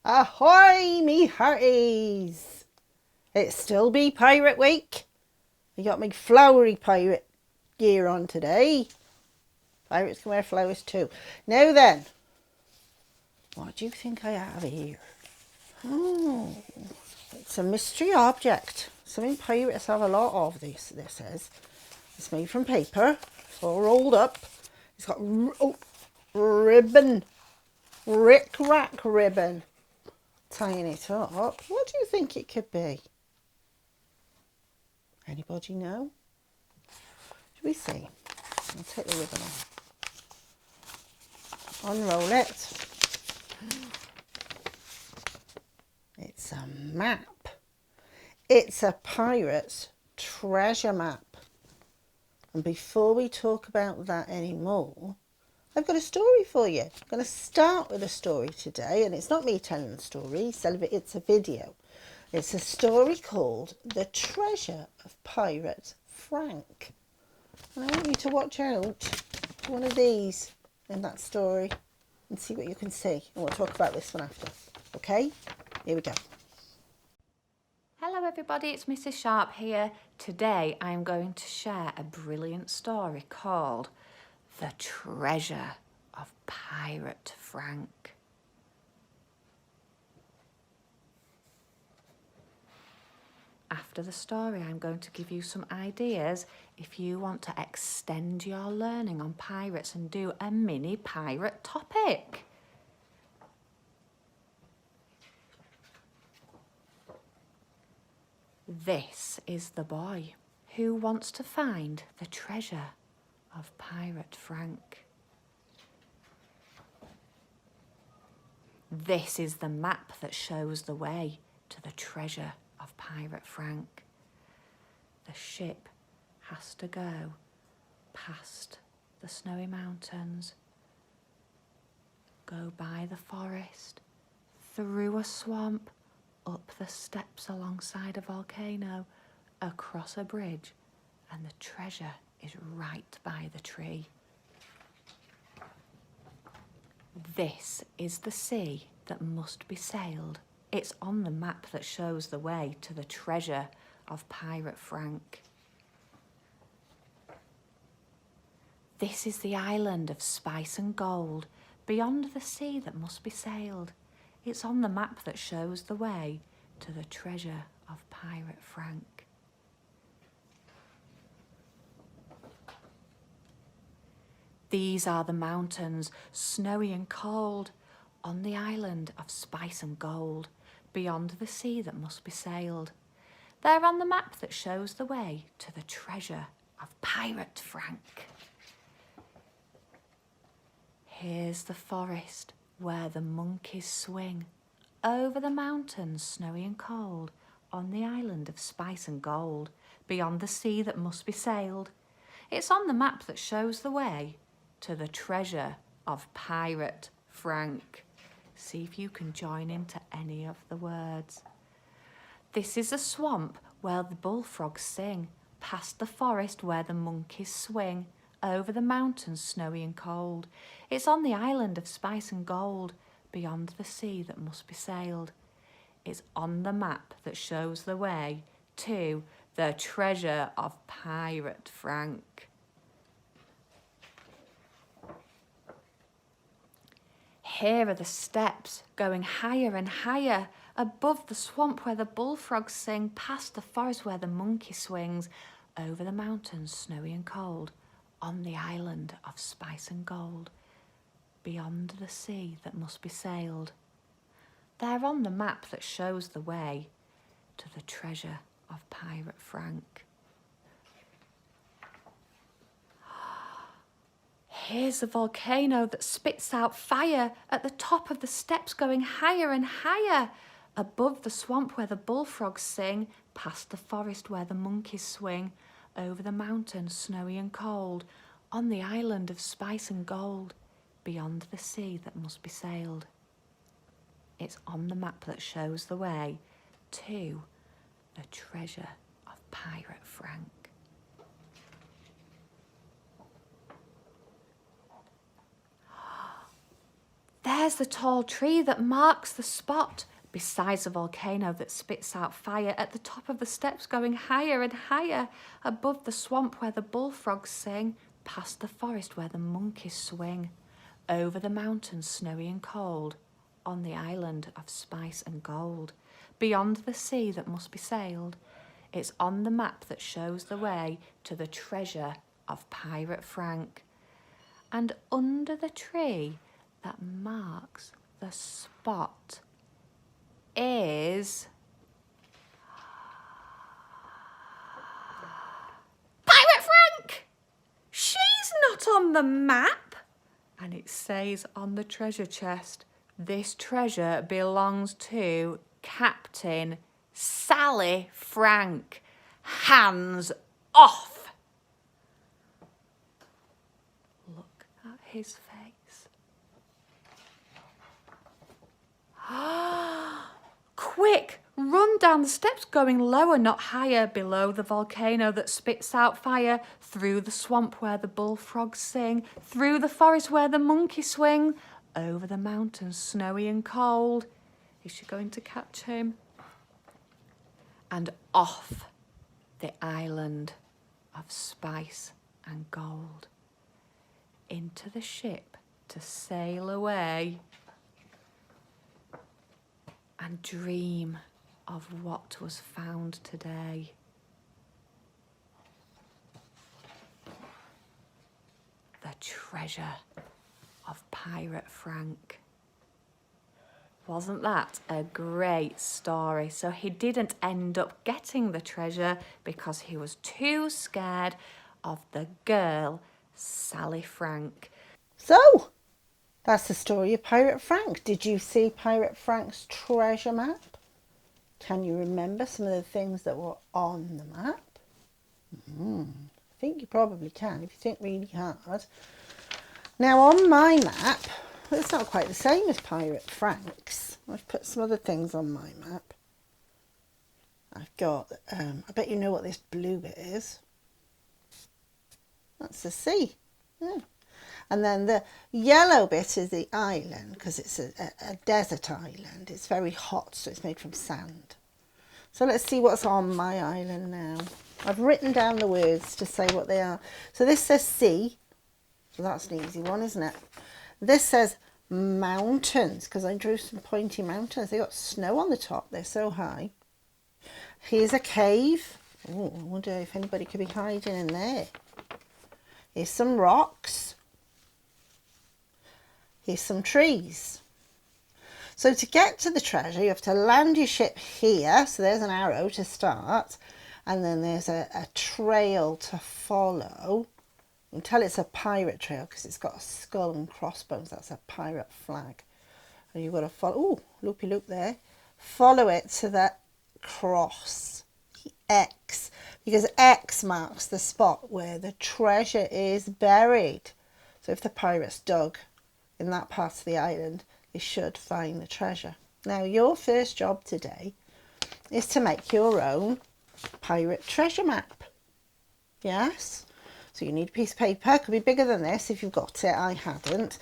Ahoy, me hearties! It's still be Pirate Week. I got my flowery pirate gear on today. Pirates can wear flowers too. Now then, what do you think I have here? Oh, it's a mystery object. Something pirates have a lot of. This is. It's made from paper. It's all rolled up. It's got ribbon, rick-rack ribbon, tying it up. What do you think it could be? Anybody know? Should we see? I'll take the ribbon off. Unroll it. It's a map. It's a pirate's treasure map. And before we talk about that anymore, I've got a story for you. I'm going to start with a story today, and it's not me telling the story, it's a video. It's a story called The Treasure of Pirate Frank. And I want you to watch out for one of these in that story and see what you can see. And we'll talk about this one after. Okay? Here we go. Hello everybody, it's Mrs. Sharp here. Today I'm going to share a brilliant story called The Treasure of Pirate Frank. After the story, I'm going to give you some ideas if you want to extend your learning on pirates and do a mini pirate topic. This is the boy who wants to find the treasure of Pirate Frank. This is the map that shows the way to the treasure of Pirate Frank. The ship has to go past the snowy mountains, go by the forest, through a swamp, up the steps alongside a volcano, across a bridge, and the treasure is right by the tree. This is the sea that must be sailed. It's on the map that shows the way to the treasure of Pirate Frank. This is the island of spice and gold, beyond the sea that must be sailed. It's on the map that shows the way to the treasure of Pirate Frank. These are the mountains, snowy and cold, on the island of spice and gold, beyond the sea that must be sailed. They're on the map that shows the way to the treasure of Pirate Frank. Here's the forest where the monkeys swing, over the mountains snowy and cold, on the island of spice and gold, beyond the sea that must be sailed. It's on the map that shows the way to the treasure of Pirate Frank. See if you can join into any of the words. This is a swamp where the bullfrogs sing, past the forest where the monkeys swing, over the mountains snowy and cold. It's on the island of spice and gold, beyond the sea that must be sailed. It's on the map that shows the way to the treasure of Pirate Frank. Here are the steps going higher and higher, above the swamp where the bullfrogs sing, past the forest where the monkey swings, over the mountains snowy and cold, on the island of spice and gold, beyond the sea that must be sailed. They're on the map that shows the way to the treasure of Pirate Frank. Here's a volcano that spits out fire at the top of the steps going higher and higher, above the swamp where the bullfrogs sing, past the forest where the monkeys swing, over the mountains snowy and cold, on the island of spice and gold, beyond the sea that must be sailed. It's on the map that shows the way to the treasure of Pirate Frank. There's There's the tall tree that marks the spot, besides the volcano that spits out fire, at the top of the steps going higher and higher, above the swamp where the bullfrogs sing, past the forest where the monkeys swing, over the mountains snowy and cold, on the island of spice and gold, beyond the sea that must be sailed. It's on the map that shows the way to the treasure of Pirate Frank. And under the tree that marks the spot is Pirate Frank! She's not on the map. And it says on the treasure chest, this treasure belongs to Captain Sally Frank. Hands off. Look at his face. Quick, run down the steps going lower, not higher, below the volcano that spits out fire, through the swamp where the bullfrogs sing, through the forest where the monkeys swing, over the mountains snowy and cold. Is she going to catch him? And off the island of spice and gold, into the ship to sail away and dream of what was found today. The treasure of Pirate Frank. Wasn't that a great story? So he didn't end up getting the treasure because he was too scared of the girl, Sally Frank. So, that's the story of Pirate Frank. Did you see Pirate Frank's treasure map? Can you remember some of the things that were on the map? I think you probably can if you think really hard. Now on my map, well, it's not quite the same as Pirate Frank's. I've put some other things on my map. I've got, I bet you know what this blue bit is. That's the sea. Yeah. And then the yellow bit is the island, because it's a desert island. It's very hot, so it's made from sand. So let's see what's on my island now. I've written down the words to say what they are. So this says sea. So that's an easy one, isn't it? This says mountains, because I drew some pointy mountains. They got snow on the top. They're so high. Here's a cave. Oh, I wonder if anybody could be hiding in there. Here's some rocks. Here's some trees. So to get to the treasure, you have to land your ship here. So there's an arrow to start. And then there's a trail to follow. You can tell it's a pirate trail because it's got a skull and crossbones. That's a pirate flag. And you've got to follow. Oh, loopy loop there. Follow it to that cross. The X. Because X marks the spot where the treasure is buried. So if the pirates dug in that part of the island, they should find the treasure. Now your first job today is to make your own pirate treasure map. Yes? So you need a piece of paper. It could be bigger than this if you've got it. I hadn't.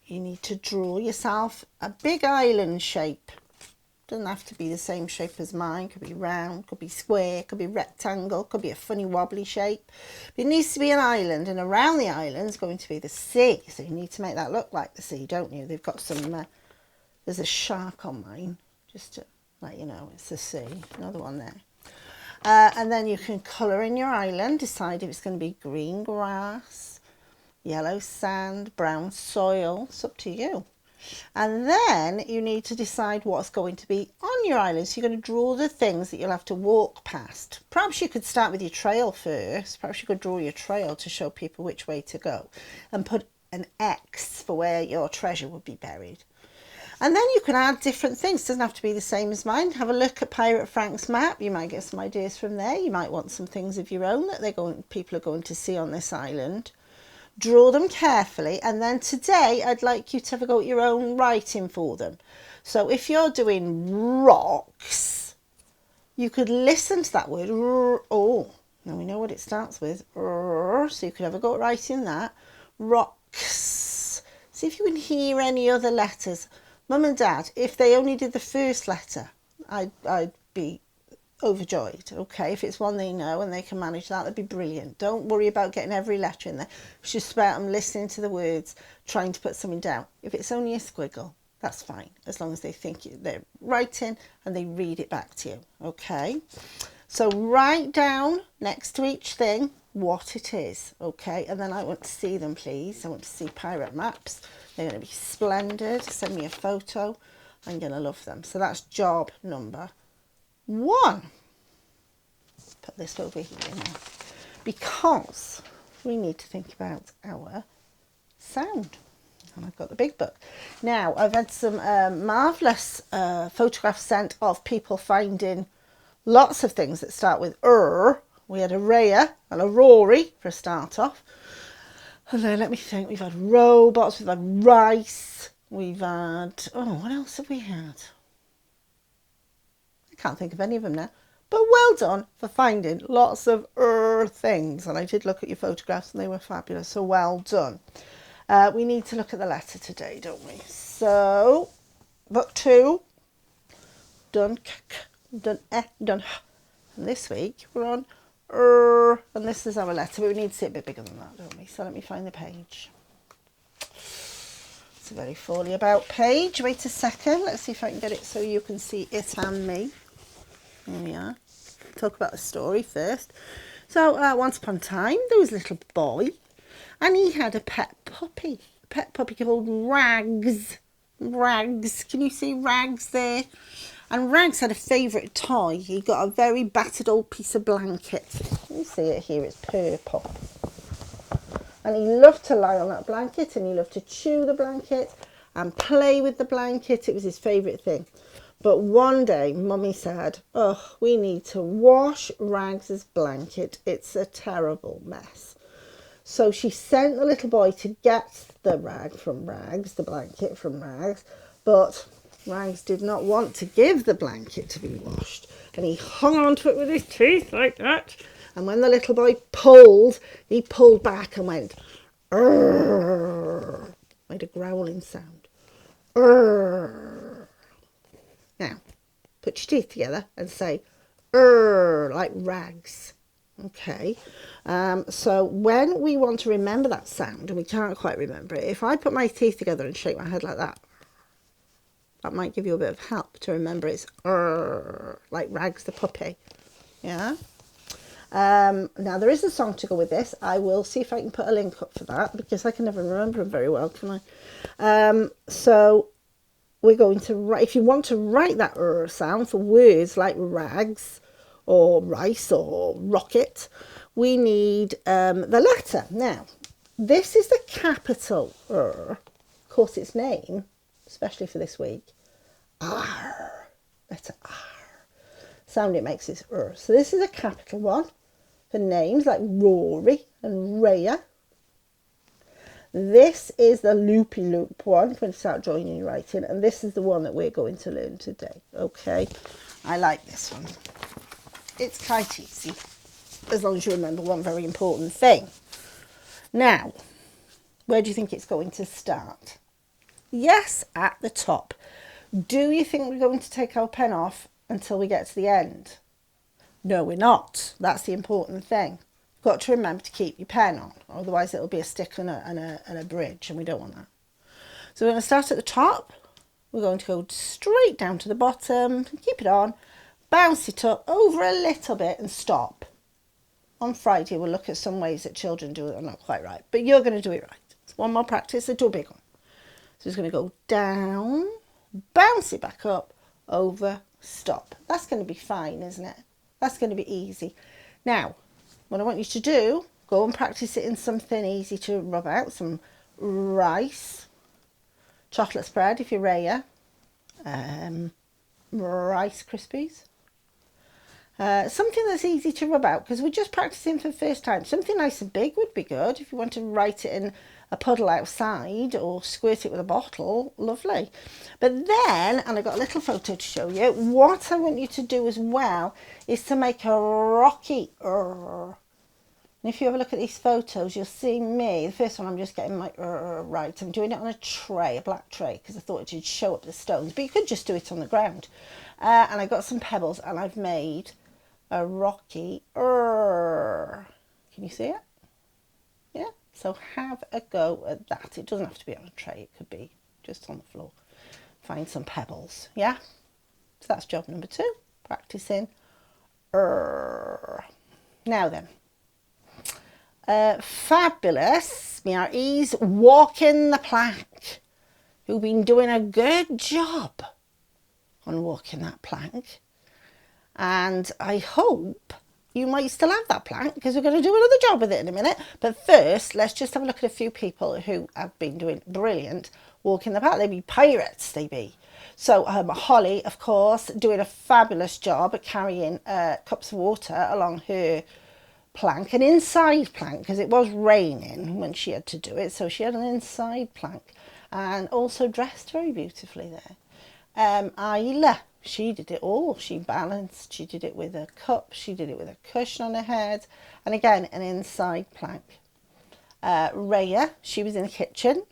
You need to draw yourself a big island shape. Doesn't have to be the same shape as mine. Could be round, could be square, could be rectangle, could be a funny wobbly shape. But it needs to be an island, and around the island is going to be the sea. So you need to make that look like the sea, don't you? They've got some, there's a shark on mine, just to let you know it's the sea. Another one there. And then you can colour in your island, decide if it's going to be green grass, yellow sand, brown soil. It's up to you. And then you need to decide what's going to be on your island. So you're going to draw the things that you'll have to walk past. Perhaps you could start with your trail first. Perhaps you could draw your trail to show people which way to go. And put an X for where your treasure would be buried. And then you can add different things. It doesn't have to be the same as mine. Have a look at Pirate Frank's map. You might get some ideas from there. You might want some things of your own that people are going to see on this island. Draw them carefully, and then today I'd like you to have a go at your own writing for them. So if you're doing rocks, you could listen to that word. Oh, now we know what it starts with. So you could have a go at writing that. Rocks. See if you can hear any other letters. Mum and Dad, if they only did the first letter, I'd be overjoyed. Okay, if it's one they know and they can manage that, that'd be brilliant. Don't worry about getting every letter in there. It's just about them listening to the words, trying to put something down. If it's only a squiggle, that's fine, as long as they think they're writing and they read it back to you. Okay, so write down next to each thing what it is. Okay, and then I want to see them, please. I want to see pirate maps. They're going to be splendid. Send me a photo. I'm going to love them. So that's job number 1. Put this over here now, because we need to think about our sound. And I've got the big book. Now, I've had some marvellous photographs sent of people finding lots of things that start with We had a Rhea and a Rory for a start off. And then let me think, we've had robots, we've had rice, we've had, what else have we had? I can't think of any of them now. But well done for finding lots of things. And I did look at your photographs and they were fabulous, so well done. We need to look at the letter today, don't we? So, book 2, done done done. And this week we're on and this is our letter, but we need to see it a bit bigger than that, don't we? So let me find the page. It's a very folly about page. Wait a second, let's see if I can get it so you can see it and me. There we are. Talk about the story first. So once upon a time there was a little boy and he had a pet puppy called Rags. Rags, can you see Rags there? And Rags had a favourite toy. He got a very battered old piece of blanket. You see it here, it's purple. And he loved to lie on that blanket and he loved to chew the blanket and play with the blanket. It was his favourite thing. But one day, Mummy said, we need to wash Rags's blanket. It's a terrible mess. So she sent the little boy to get the rag from Rags, the blanket from Rags, but Rags did not want to give the blanket to be washed, and he hung on to it with his teeth like that. And when the little boy pulled, he pulled back and went, "Urgh," made a growling sound. "Urgh." Now, put your teeth together and say, "Urgh," like Rags. Okay, so when we want to remember that sound and we can't quite remember it, if I put my teeth together and shake my head like that, that might give you a bit of help to remember it's like Rags the puppy. Yeah. Now there is a song to go with this. I will see if I can put a link up for that because I can never remember them very well, can I? So we're going to write, if you want to write that sound for words like rags or rice or rocket, we need the letter. Now, this is the capital Of course, its name, especially for this week, R. Letter R. Sound it makes is So this is a capital one for names like Rory and Rhea. This is the loopy loop one when you start joining your writing, and this is the one that we're going to learn today. Okay, I like this one. It's quite easy, as long as you remember one very important thing. Now, where do you think it's going to start? Yes, at the top. Do you think we're going to take our pen off until we get to the end? No, we're not. That's the important thing. You've got to remember to keep your pen on, otherwise it'll be a stick and a bridge, and we don't want that. So we're going to start at the top. We're going to go straight down to the bottom, keep it on, bounce it up over a little bit and stop. On Friday we'll look at some ways that children do it that are not quite right, but you're going to do it right. It's one more practice, so do a big one. So it's going to go down, bounce it back up, over, stop. That's going to be fine, isn't it? That's going to be easy. Now, what I want you to do, go and practice it in something easy to rub out. Some rice, chocolate spread if you're Rhea, Rice Krispies. Something that's easy to rub out because we're just practicing for the first time. Something nice and big would be good if you want to write it in a puddle outside or squirt it with a bottle. Lovely. But then, and I've got a little photo to show you, what I want you to do as well is to make a rocky And if you have a look at these photos, you'll see me. The first one, I'm just getting my right. I'm doing it on a tray, a black tray, because I thought it should show up the stones. But you could just do it on the ground. And I got some pebbles, and I've made a rocky Can you see it? Yeah. So have a go at that. It doesn't have to be on a tray. It could be just on the floor. Find some pebbles. Yeah. So that's job number 2. Practicing. Now then. Fabulous, me hearties, walking the plank, who've been doing a good job on walking that plank. And I hope you might still have that plank, because we're going to do another job with it in a minute. But first, let's just have a look at a few people who have been doing brilliant walking the plank. They be pirates, they be. So Holly, of course, doing a fabulous job at carrying cups of water along her plank, an inside plank, because it was raining when she had to do it, so she had an inside plank, and also dressed very beautifully there. Isla, she did it all. She balanced, she did it with a cup, she did it with a cushion on her head, and again an inside plank. Rhea, she was in the kitchen.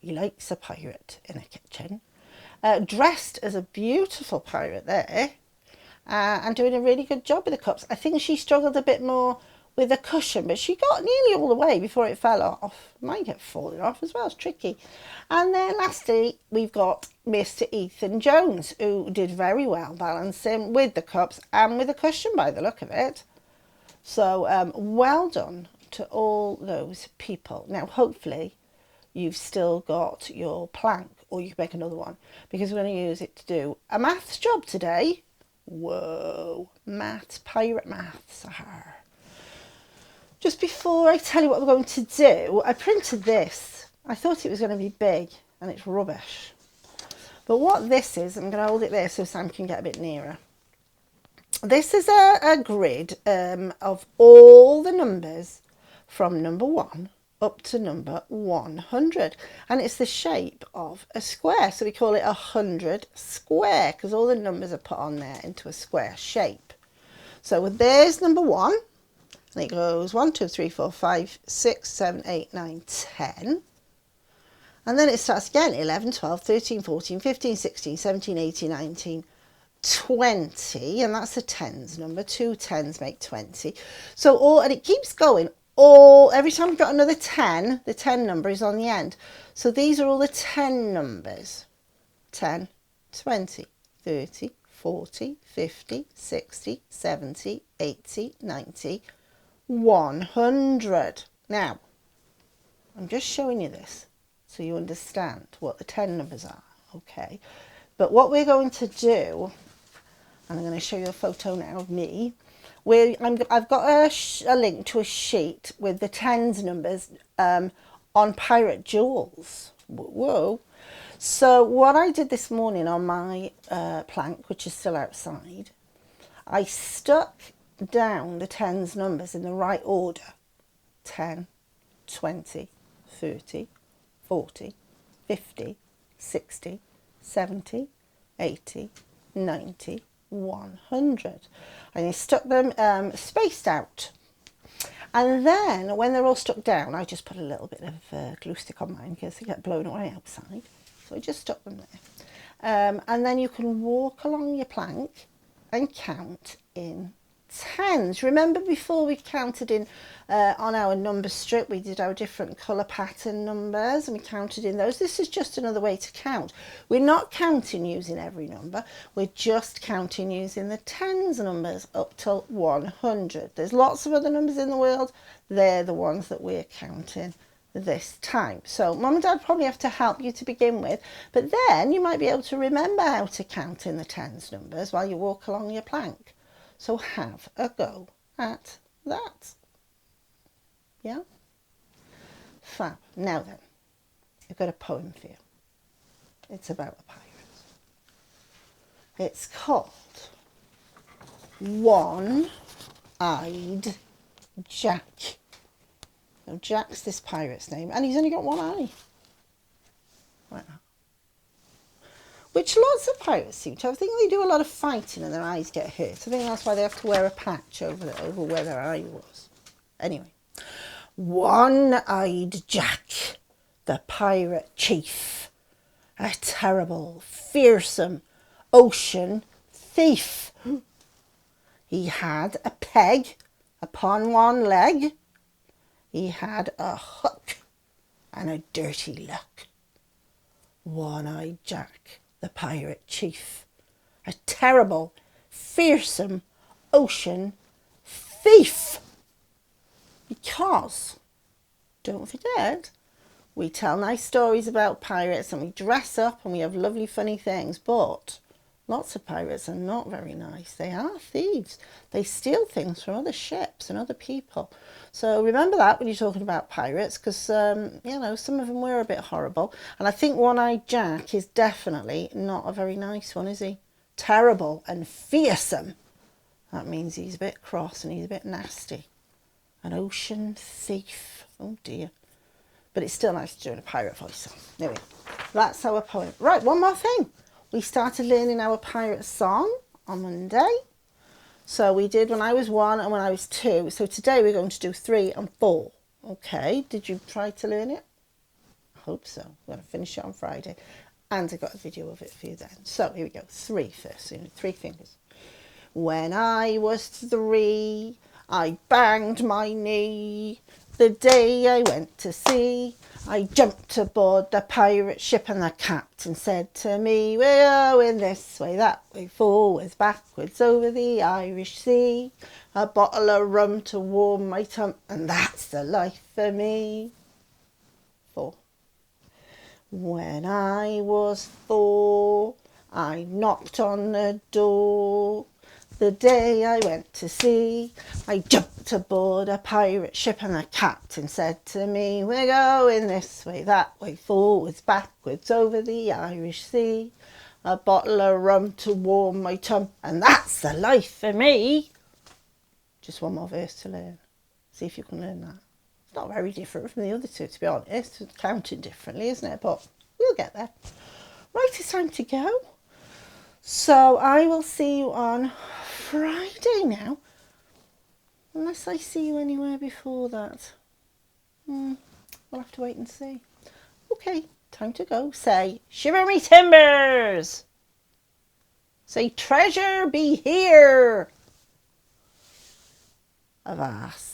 He likes a pirate in a kitchen. Dressed as a beautiful pirate there. And doing a really good job with the cups. I think she struggled a bit more with the cushion, but she got nearly all the way before it fell off. Might get falling off as well, it's tricky. And then lastly, we've got Mr. Ethan Jones, who did very well balancing with the cups and with the cushion by the look of it. So well done to all those people. Now hopefully you've still got your plank, or you can make another one, because we're going to use it to do a maths job today. Whoa, maths, pirate maths. Just before I tell you what we're going to do, I printed this. I thought it was going to be big, and it's rubbish. But what this is, I'm going to hold it there so Sam can get a bit nearer. This is a grid of all the numbers from number 1 up to number 100, and it's the shape of a square, so we call it 100 square, because all the numbers are put on there into a square shape. So there's number 1, and it goes 1 2 3 4 5 6 7 8 9 10, and then it starts again 11 12 13 14 15 16 17 18 19 20, and that's a tens number. 2 10s make 20. So and it keeps going. Every time you've got another 10, the 10 number is on the end. So these are all the 10 numbers. 10, 20, 30, 40, 50, 60, 70, 80, 90, 100. Now, I'm just showing you this so you understand what the 10 numbers are, okay? But what we're going to do, and I'm going to show you a photo now of me, I've got a link to a sheet with the tens numbers on Pirate Jewels. Whoa. So what I did this morning on my plank, which is still outside, I stuck down the tens numbers in the right order. 10, 20, 30, 40, 50, 60, 70, 80, 90, 100. And you stuck them spaced out. And then when they're all stuck down, I just put a little bit of glue stick on mine because they get blown away outside. So I just stuck them there. And then you can walk along your plank and count in tens. Remember before we counted in on our number strip, we did our different colour pattern numbers and we counted in those. This is just another way to count. We're not counting using every number, we're just counting using the tens numbers up till 100. There's lots of other numbers in the world, they're the ones that we're counting this time. So Mum and Dad probably have to help you to begin with, but then you might be able to remember how to count in the tens numbers while you walk along your plank. So have a go at that. Yeah? Fab. Now then, I've got a poem for you. It's about a pirate. It's called One-Eyed Jack. So Jack's this pirate's name, and he's only got one eye. Like that. Which lots of pirates seem to have. I think they do a lot of fighting and their eyes get hurt. I think that's why they have to wear a patch over where their eye was. Anyway, One-Eyed Jack, the pirate chief, a terrible, fearsome ocean thief. He had a peg upon one leg. He had a hook and a dirty look. One-Eyed Jack, the pirate chief, a terrible, fearsome ocean thief. Because, don't forget, we tell nice stories about pirates and we dress up and we have lovely funny things, but lots of pirates are not very nice. They are thieves. They steal things from other ships and other people. So remember that when you're talking about pirates, because, you know, some of them were a bit horrible. And I think One-Eyed Jack is definitely not a very nice one, is he? Terrible and fearsome. That means he's a bit cross and he's a bit nasty. An ocean thief. Oh dear. But it's still nice to do in a pirate voice. So there we go. That's our poem. Right, one more thing. We started learning our pirate song on Monday. So we did when I was 1 and when I was 2. So today we're going to do 3 and 4. Okay, did you try to learn it? I hope so. We're going to finish it on Friday. And I got a video of it for you then. So here we go. 3 first. So 3 fingers. When I was 3, I banged my knee. The day I went to sea, I jumped aboard the pirate ship and the captain said to me, we're going this way, that way, forwards, backwards, over the Irish Sea. A bottle of rum to warm my tummy, and that's the life for me. 4. When I was 4, I knocked on the door. The day I went to sea, I jumped aboard a pirate ship and the captain said to me, we're going this way, that way, forwards, backwards, over the Irish Sea. A bottle of rum to warm my tum, and that's the life for me. Just one more verse to learn. See if you can learn that. It's not very different from the other two, to be honest. It's counting differently, isn't it? But we'll get there. Right, it's time to go. So I will see you on Friday now, unless I see you anywhere before that. We'll have to wait and see. Okay, time to go. Say, shiver me timbers! Say, treasure be here! Avast.